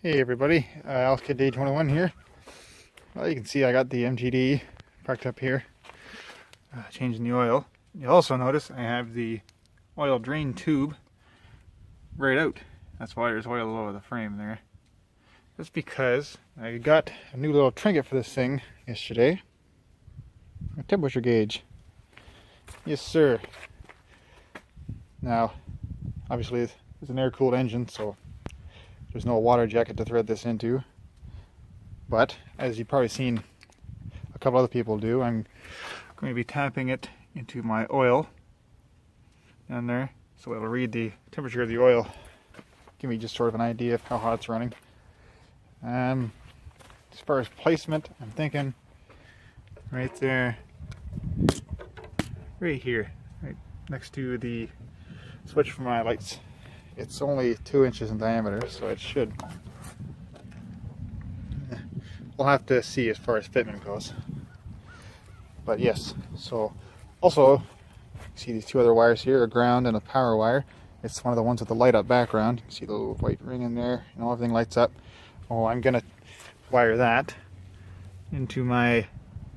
Hey everybody, Alkid Day 21 here. Well, you can see I got the MGD parked up here, changing the oil. You'll also notice I have the oil drain tube right out. That's why there's oil all over the frame there. That's because I got a new little trinket for this thing yesterday. A temperature gauge. Yes sir. Now, obviously it's an air-cooled engine, so there's no water jacket to thread this into, but as you've probably seen a couple other people do, I'm going to be tapping it into my oil down there, so it'll read the temperature of the oil, give me just sort of an idea of how hot it's running. As far as placement, I'm thinking right there, right here, right next to the switch for my lights. It's only 2 inches in diameter, so it should. We'll have to see as far as fitment goes. But yes, so also, see these 2 other wires here, a ground and a power wire. It's one of the ones with the light up background. You can see the little white ring in there, and everything lights up. Oh, I'm gonna wire that into my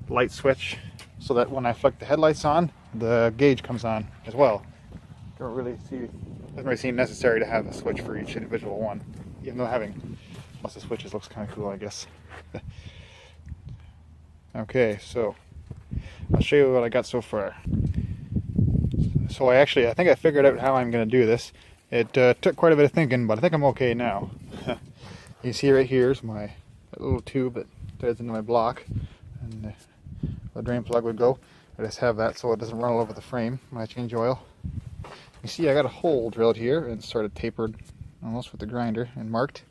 light switch so that when I flick the headlights on, the gauge comes on as well. Doesn't really seem necessary to have a switch for each individual one, even though having lots of switches looks kind of cool, I guess. Okay, so I'll show you what I got so far. So I think I figured out how I'm going to do this. It took quite a bit of thinking, but I think I'm okay now. You see right here is my little tube that threads into my block, and the drain plug would go. I just have that so it doesn't run all over the frame when I change oil. You see I got a hole drilled here and sort of tapered almost with the grinder and marked.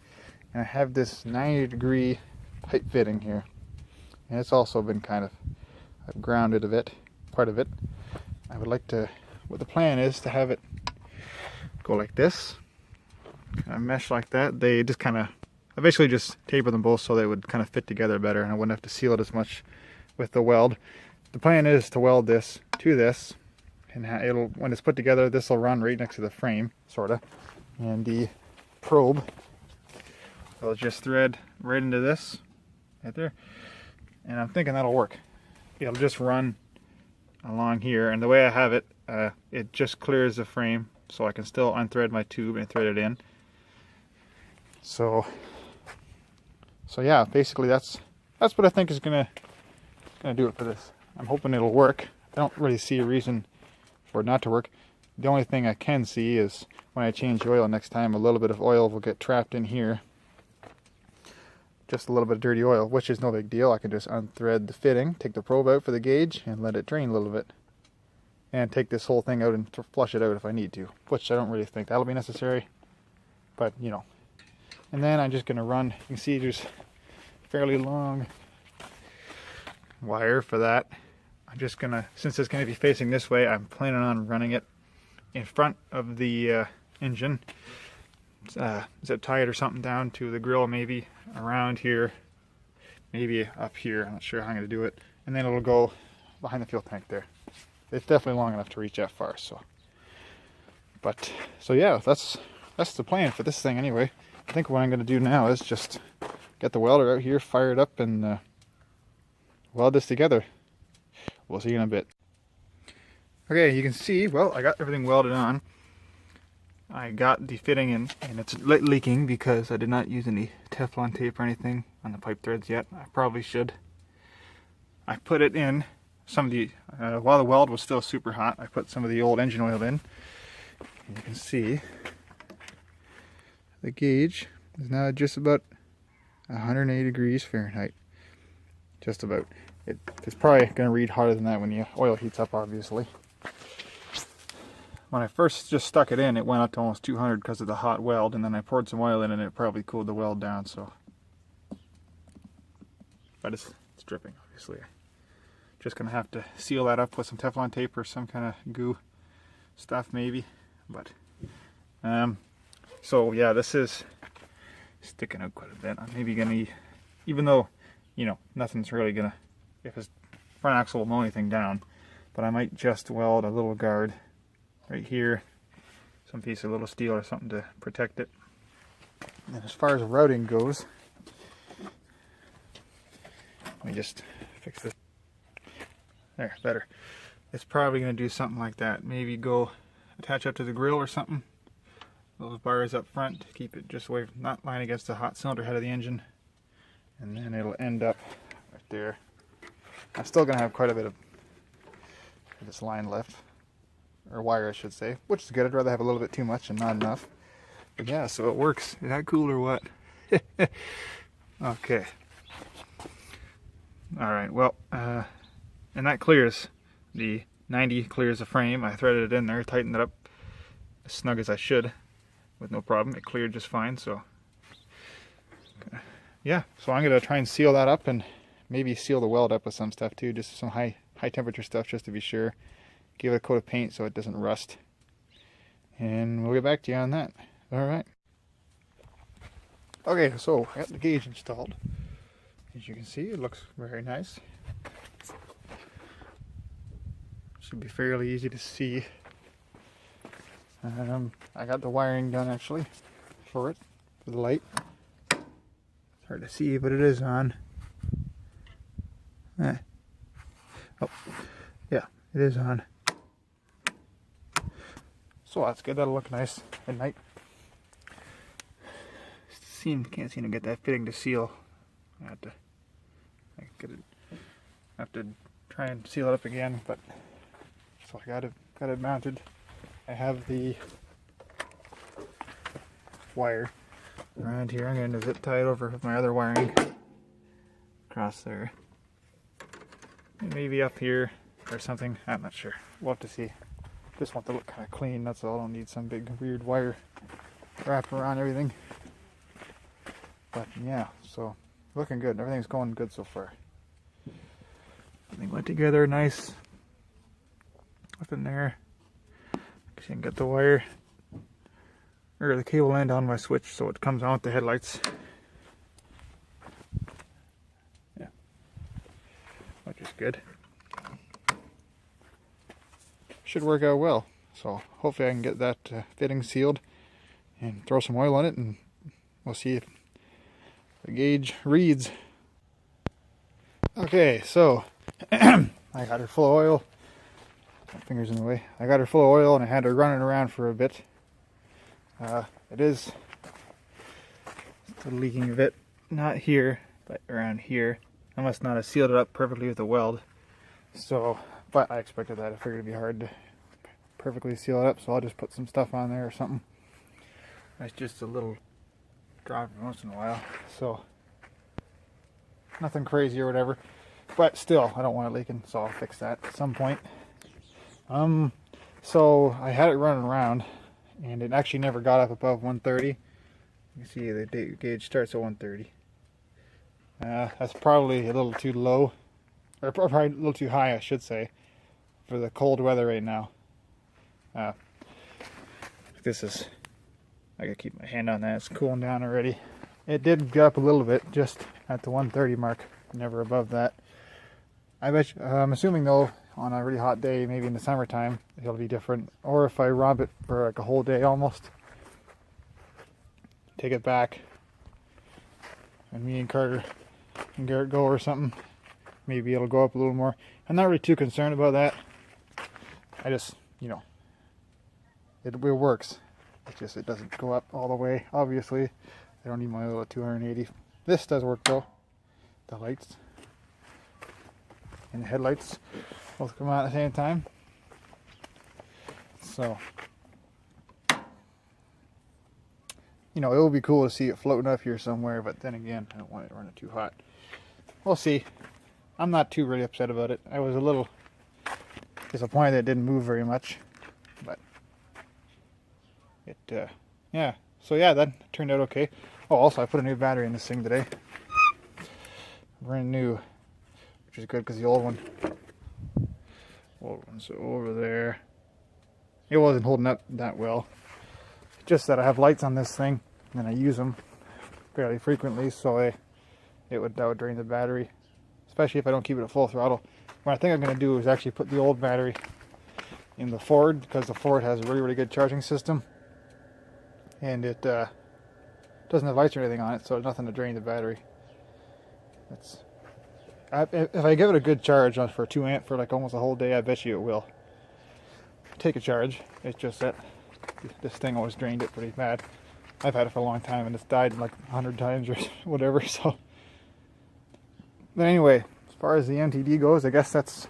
And I have this 90-degree pipe fitting here. And it's also been I've grounded quite a bit. I would like to, what the plan is to have it go like this. Kind of mesh like that. They just I basically just taper them both so they would kind of fit together better and I wouldn't have to seal it as much with the weld. The plan is to weld this to this. And when it's put together, this will run right next to the frame, sorta. And the probe will just thread right into this, right there. And I'm thinking that'll work. It'll just run along here, and the way I have it, it just clears the frame, so I can still unthread my tube and thread it in. So yeah, basically that's what I think is gonna do it for this. I'm hoping it'll work. I don't really see a reason for it not to work. The only thing I can see is when I change the oil next time, a little bit of oil will get trapped in here. Just a little bit of dirty oil, which is no big deal. I can just unthread the fitting, take the probe out for the gauge, and let it drain a little bit. And take this whole thing out and flush it out if I need to, which I don't really think that'll be necessary. But, you know. And then I'm just going to run, you can see there's a fairly long wire for that. I'm just gonna, since it's gonna be facing this way, I'm planning on running it in front of the engine. Zip tie it or something down to the grill, maybe around here, maybe up here. I'm not sure how I'm gonna do it. And then it'll go behind the fuel tank there. It's definitely long enough to reach that far. So yeah, that's the plan for this thing anyway. I think what I'm gonna do now is just get the welder out here, fire it up, and weld this together. We'll see you in a bit. Okay, you can see, well, I got everything welded on. I got the fitting in, and it's leaking because I did not use any Teflon tape or anything on the pipe threads yet. I probably should. I put it in some of the, while the weld was still super hot, I put some of the old engine oil in. And you can see the gauge is now just about 180 degrees Fahrenheit. Just about. It's probably going to read hotter than that when the oil heats up, obviously. When I first just stuck it in, it went up to almost 200 because of the hot weld, and then I poured some oil in and it probably cooled the weld down, so. But it's dripping, obviously. Just going to have to seal that up with some Teflon tape or some kind of goo stuff, maybe. But, so yeah, this is sticking out quite a bit. I'm maybe going to, even though, you know, nothing's really going to, if his front axle will mow anything down, but I might just weld a little guard right here, some piece of little steel or something to protect it. And as far as routing goes, let me just fix this. There, better. It's probably going to do something like that. Maybe go attach up to the grill or something. Those bars up front to keep it just away from, not lying against the hot cylinder head of the engine. And then it'll end up right there. I'm still going to have quite a bit of this line left. Or wire, I should say. Which is good. I'd rather have a little bit too much and not enough. But yeah, so it works. Is that cool or what? Okay. Alright, well, and that clears. The 90 clears the frame. I threaded it in there, tightened it up as snug as I should with no problem. It cleared just fine, so yeah, so I'm going to try and seal that up and maybe seal the weld up with some stuff too, just some high temperature stuff just to be sure. Give it a coat of paint so it doesn't rust. And we'll get back to you on that. Alright. Okay, so I got the gauge installed. As you can see, it looks very nice. Should be fairly easy to see. I got the wiring done actually for the light. It's hard to see, but it is on. Oh, yeah, it is on. So that's good. That'll look nice at night. Can't seem to get that fitting to seal. I have to try and seal it up again, but so I got it mounted. I have the wire around here. I'm going to zip tie it over with my other wiring across there. And maybe up here or something. I'm not sure. We'll have to see. Just want to look kind of clean. That's all. I don't need some big weird wire wrapped around everything. But yeah, so looking good. Everything's going good so far. Everything went together nice up in there. You can get the wire or the cable end on my switch so it comes on with the headlights. Yeah, which is good. Should work out well. So hopefully I can get that fitting sealed and throw some oil on it, and we'll see if the gauge reads. Okay, so I got her full of oil. My fingers in the way. I got her full of oil and I had her running around for a bit. It is still leaking a bit. Not here, but around here. I must not have sealed it up perfectly with the weld. So, but I expected that. I figured it'd be hard to perfectly seal it up, so I'll just put some stuff on there or something. That's just a little drop once in a while, so nothing crazy or whatever, but still I don't want it leaking, so I'll fix that at some point. So I had it running around and it actually never got up above 130. You can see the gauge starts at 130. That's probably a little too low, or probably a little too high I should say, for the cold weather right now. This is, I gotta keep my hand on that. It's cooling down already. It did get up a little bit, just at the 130 mark, never above that. I bet you, I'm assuming though, on a really hot day, maybe in the summertime, it'll be different. Or if I romp it for like a whole day almost, take it back, and me and Carter and Garrett go or something, maybe it'll go up a little more. I'm not really too concerned about that. I just, you know, it works. It's just it doesn't go up all the way. Obviously, I don't need my oil at 280. This does work though. The lights and the headlights both come out at the same time. So, you know, it would be cool to see it floating up here somewhere, but then again, I don't want it running too hot. We'll see. I'm not too really upset about it. I was a little disappointed that it didn't move very much, but it, yeah. So yeah, that turned out okay. Oh, also I put a new battery in this thing today. Brand new, which is good because the old one's over there. It wasn't holding up that well. Just that I have lights on this thing and I use them fairly frequently, so that would drain the battery, especially if I don't keep it at full throttle. What I think I'm going to do is actually put the old battery in the Ford, because the Ford has a really good charging system, and it doesn't have lights or anything on it, so there's nothing to drain the battery. If I give it a good charge for 2 amp for like almost a whole day, I bet you it will take a charge. It's just that this thing always drained it pretty bad. I've had it for a long time and it's died like 100 times or whatever. So, but anyway, as far as the MTD goes, I guess that's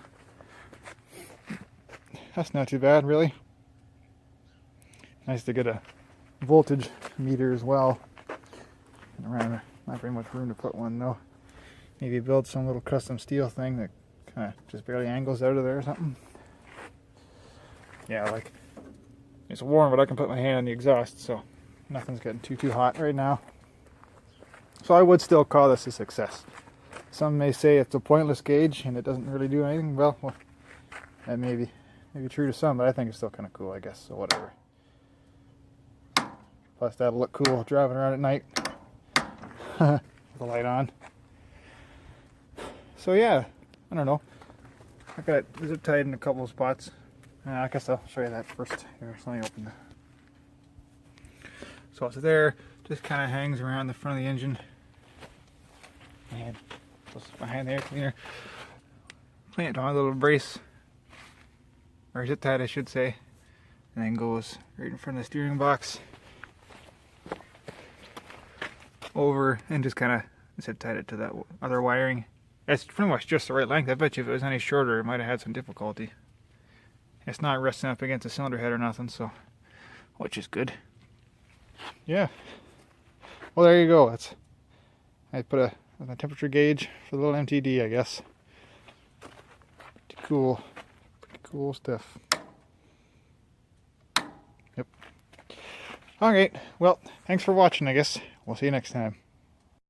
not too bad, really. Nice to get a voltage meter as well. Around, not very much room to put one though. Maybe build some little custom steel thing that kind of just barely angles out of there or something. Yeah, like it's warm, but I can put my hand on the exhaust, so nothing's getting too hot right now. So I would still call this a success. Some may say it's a pointless gauge and it doesn't really do anything. Well, that may be true to some, but I think it's still kind of cool, I guess. So whatever. Plus, that'll look cool driving around at night with the light on. So yeah, I don't know. I got it zip tied in a couple of spots. I guess I'll show you that first. Here, so let me open that. So it's there, just kind of hangs around the front of the engine. And behind the air cleaner. Clean it on a little brace. Or zip tied, I should say. And then goes right in front of the steering box. Over and just kind of zip tied it to that other wiring. It's pretty much just the right length. I bet you if it was any shorter, it might have had some difficulty. It's not resting up against the cylinder head or nothing, so, which is good. Yeah. Well, there you go. I put a temperature gauge for the little MTD, I guess. Pretty cool stuff. Yep. Alright, well, thanks for watching, I guess. We'll see you next time.